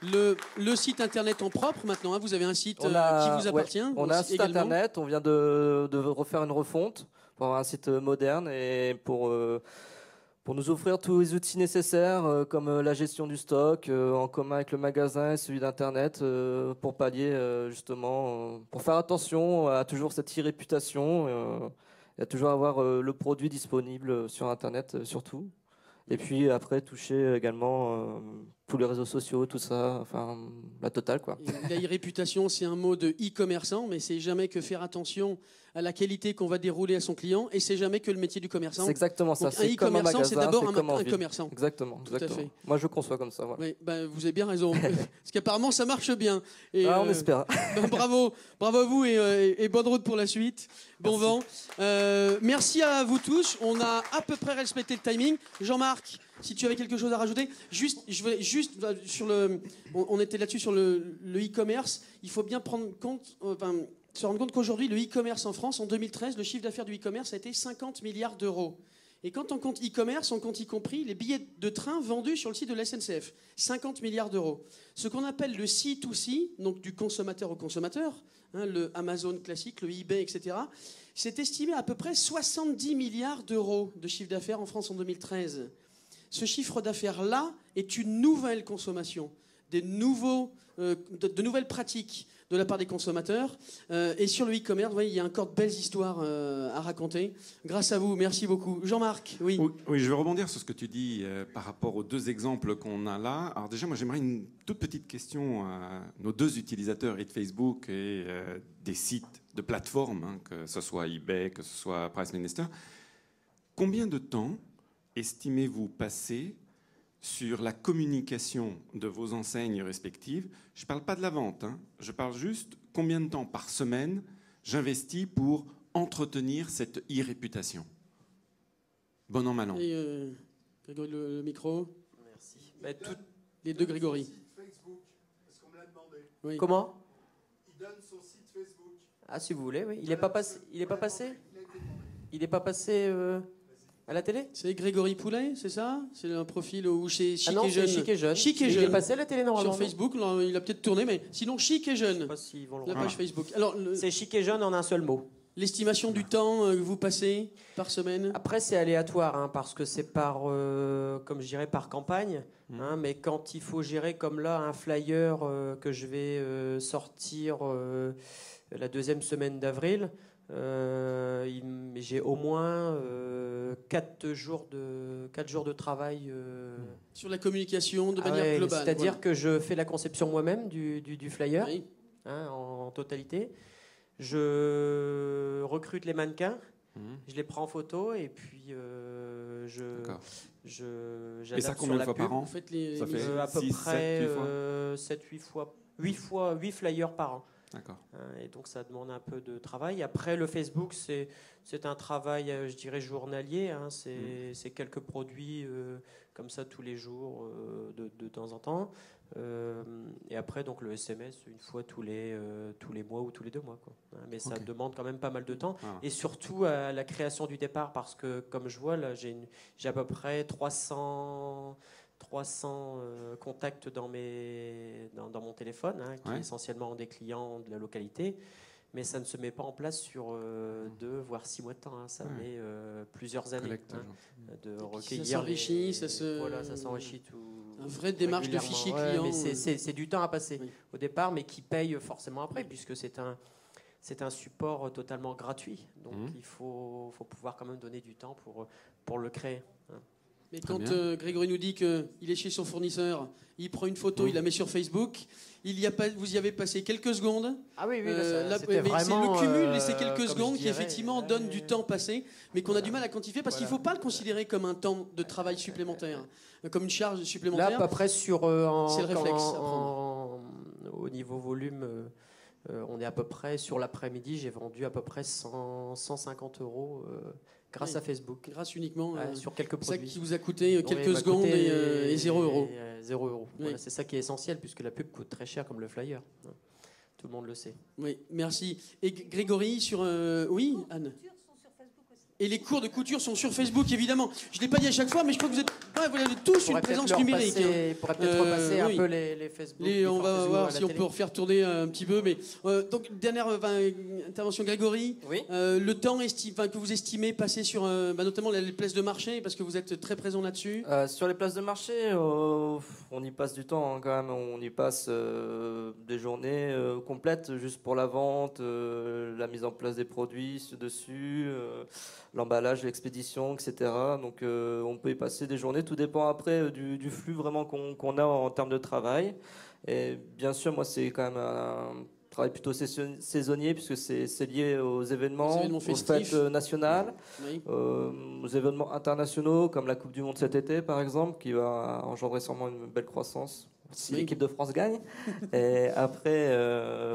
Le site internet en propre maintenant, vous avez un site qui vous appartient. On a un site internet, on vient de refaire une refonte pour avoir un site moderne et pour nous offrir tous les outils nécessaires comme la gestion du stock en commun avec le magasin et celui d'internet pour pallier justement, pour faire attention à toujours cette e-réputation et à toujours avoir le produit disponible sur internet surtout. Et puis après toucher également tous les réseaux sociaux, tout ça, enfin la totale quoi. La e-réputation, c'est un mot de e-commerçant, mais c'est jamais que faire attention à la qualité qu'on va dérouler à son client, et c'est jamais que le métier du commerçant. C'est exactement ça. Donc, un e-commerçant, c'est d'abord un commerçant. Exactement. Tout à fait. Moi, je conçois comme ça. Voilà. Oui, vous avez bien raison, parce qu'apparemment ça marche bien. Et, on espère. Bravo à vous et bonne route pour la suite. Bon vent. Merci à vous tous. On a à peu près respecté le timing. Jean-Marc, si tu avais quelque chose à rajouter, je voulais juste sur on était là-dessus sur le e-commerce. Il faut bien prendre compte, se rendre compte qu'aujourd'hui, le e-commerce en France, en 2013, le chiffre d'affaires du e-commerce a été 50 milliards d'euros. Et quand on compte e-commerce, on compte y compris les billets de train vendus sur le site de la SNCF. 50 milliards d'euros. Ce qu'on appelle le C2C, donc du consommateur au consommateur, le Amazon classique, le eBay, etc., c'est estimé à peu près 70 milliards d'euros de chiffre d'affaires en France en 2013. Ce chiffre d'affaires-là est une nouvelle consommation, de nouvelles pratiques de la part des consommateurs. Et sur le e-commerce, vous voyez, il y a encore de belles histoires à raconter. Grâce à vous, merci beaucoup. Jean-Marc, oui. Oui, je vais rebondir sur ce que tu dis par rapport aux deux exemples qu'on a là. Alors déjà, moi, j'aimerais une toute petite question à nos deux utilisateurs, et de Facebook et des sites de plateformes, que ce soit eBay, que ce soit Price Minister. Combien de temps estimez-vous passer sur la communication de vos enseignes respectives? Je ne parle pas de la vente, je parle juste combien de temps par semaine j'investis pour entretenir cette e-réputation. Bon an, mal an. Et Grégory, le micro. Merci. Les deux Grégory. Facebook, parce qu'on me l'a demandé. Oui. Comment? Il donne son site Facebook. Ah, si vous voulez, oui. Il n'est pas passé. Il n'est pas passé à la télé. C'est Grégory Poulet, c'est ça? C'est un profil où c'est Chic et Jeune. Chic et Jeune. Chic et Jeune. Il est passé à la télé normalement. Sur Facebook, il a peut-être tourné, mais sinon Chic et Jeune. Je sais pas s'ils vont le la page Facebook. Alors, c'est Chic et Jeune en un seul mot. L'estimation du temps que vous passez par semaine? Après, c'est aléatoire, parce que c'est par, comme je dirais, par campagne. Mais quand il faut gérer comme là un flyer que je vais sortir la deuxième semaine d'avril, j'ai au moins 4 jours de travail. Sur la communication de manière globale. C'est-à-dire que je fais la conception moi-même du flyer, en totalité. Je recrute les mannequins, je les prends en photo et puis j'adapte. Et ça combien de fois par an? Vous faites ça fait à peu près 8 flyers par an. D'accord. Et donc ça demande un peu de travail. Après, le Facebook, c'est un travail, je dirais, journalier. Hein. C'est quelques produits comme ça tous les jours, de temps en temps. Et après, donc le SMS, une fois tous les mois ou tous les 2 mois. Quoi. Mais ça demande quand même pas mal de temps. Voilà. Et surtout à la création du départ, parce que comme je vois, là, j'ai à peu près 300 contacts dans mon téléphone, hein, qui essentiellement ont des clients de la localité, mais ça ne se met pas en place sur 2 voire 6 mois de temps. Hein. Ça met plusieurs années de recueillir. Ça s'enrichit, ça s'enrichit tout. Une vraie démarche de fichier client. Mais c'est du temps à passer au départ, mais qui paye forcément après, puisque c'est un support totalement gratuit. Donc il faut pouvoir quand même donner du temps pour le créer. Hein. Mais quand Grégory nous dit qu'il est chez son fournisseur, il prend une photo, il la met sur Facebook, vous y avez passé quelques secondes. Ah oui, mais c'est le cumul de ces quelques secondes qui effectivement donne du temps passé, mais qu'on a du mal à quantifier parce qu'il ne faut pas le considérer comme un temps de travail supplémentaire, comme une charge supplémentaire. Là, à peu près c'est le réflexe. Au niveau volume, on est à peu près sur l'après-midi, j'ai vendu à peu près 150 € grâce à Facebook. Grâce uniquement sur quelques produits. Ça qui vous a coûté quelques secondes et 0 €. 0 €. Oui. Voilà, c'est ça qui est essentiel, puisque la pub coûte très cher comme le flyer. Tout le monde le sait. Oui, merci. Et Grégory, sur... Oui, Anne. Et les cours de couture sont sur Facebook, évidemment. Je ne l'ai pas dit à chaque fois, mais je crois que vous avez tous une présence numérique. On pourrait peut-être repasser un peu les Facebook. On va voir si on peut refaire tourner un petit peu. Mais, donc, dernière intervention, Grégory. Oui. Le temps que vous estimez passer sur notamment les places de marché, parce que vous êtes très présent là-dessus. Sur les places de marché, on y passe du temps, hein, quand même. On y passe des journées complètes juste pour la vente, la mise en place des produits dessus, l'emballage, l'expédition, etc. Donc on peut y passer des journées. Tout dépend après du flux vraiment qu'on a en termes de travail. Et bien sûr, moi, c'est quand même un travail plutôt saisonnier puisque c'est lié aux événements aux fêtes nationales, aux événements internationaux comme la Coupe du Monde cet été, par exemple, qui va engendrer sûrement une belle croissance si l'équipe de France gagne. Et après,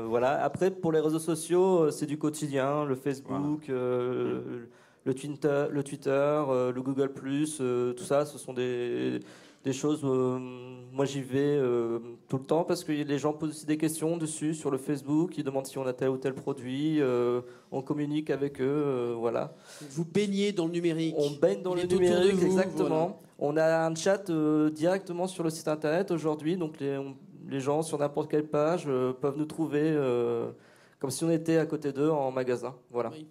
voilà. Après, pour les réseaux sociaux, c'est du quotidien, le Facebook, le Twitter, le Google+, tout ça, ce sont des choses... moi, j'y vais tout le temps parce que les gens posent aussi des questions dessus, sur le Facebook. Ils demandent si on a tel ou tel produit. On communique avec eux, voilà. Vous baignez dans le numérique. On baigne dans le numérique, exactement. Voilà. On a un chat directement sur le site internet aujourd'hui. Donc, les gens, sur n'importe quelle page, peuvent nous trouver comme si on était à côté d'eux en magasin. Voilà. Oui.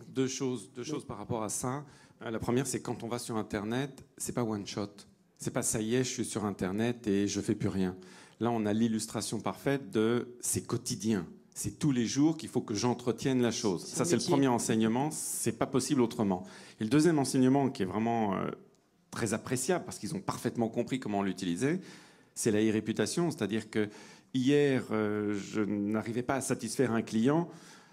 Deux choses par rapport à ça. La première, c'est quand on va sur Internet, c'est pas one shot. C'est pas ça y est, je suis sur Internet et je fais plus rien. Là, on a l'illustration parfaite de c'est quotidien. C'est tous les jours qu'il faut que j'entretienne la chose. Ça, c'est le premier enseignement. C'est pas possible autrement. Et le deuxième enseignement, qui est vraiment très appréciable parce qu'ils ont parfaitement compris comment l'utiliser, c'est la e-réputation. C'est-à-dire que hier, je n'arrivais pas à satisfaire un client.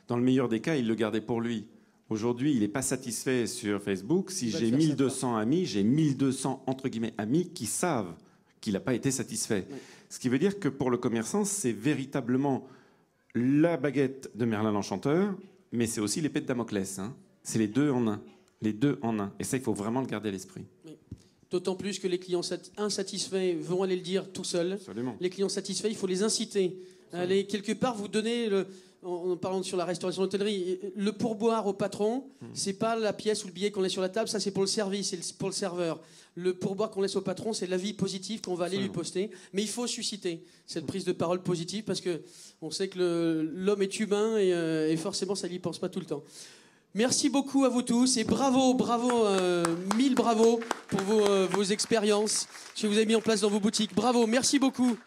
Dans le meilleur des cas, il le gardait pour lui. Aujourd'hui, il n'est pas satisfait sur Facebook. Si j'ai 1200 amis, j'ai 1200 entre guillemets amis qui savent qu'il n'a pas été satisfait. Oui. Ce qui veut dire que pour le commerçant, c'est véritablement la baguette de Merlin l'Enchanteur, mais c'est aussi l'épée de Damoclès. Hein. C'est les deux en un. Les deux en un. Et ça, il faut vraiment le garder à l'esprit. Oui. D'autant plus que les clients insatisfaits vont aller le dire tout seuls. Absolument. Les clients satisfaits, il faut les inciter à aller quelque part vous donner en parlant sur la restauration d'hôtellerie, le pourboire au patron, c'est pas la pièce ou le billet qu'on laisse sur la table, ça c'est pour le service, c'est pour le serveur. Le pourboire qu'on laisse au patron, c'est l'avis positif qu'on va aller lui poster. Mais il faut susciter cette prise de parole positive parce que on sait que l'homme est humain et forcément ça n'y pense pas tout le temps. Merci beaucoup à vous tous et bravo, mille bravos pour vos expériences que vous avez mis en place dans vos boutiques. Bravo, merci beaucoup.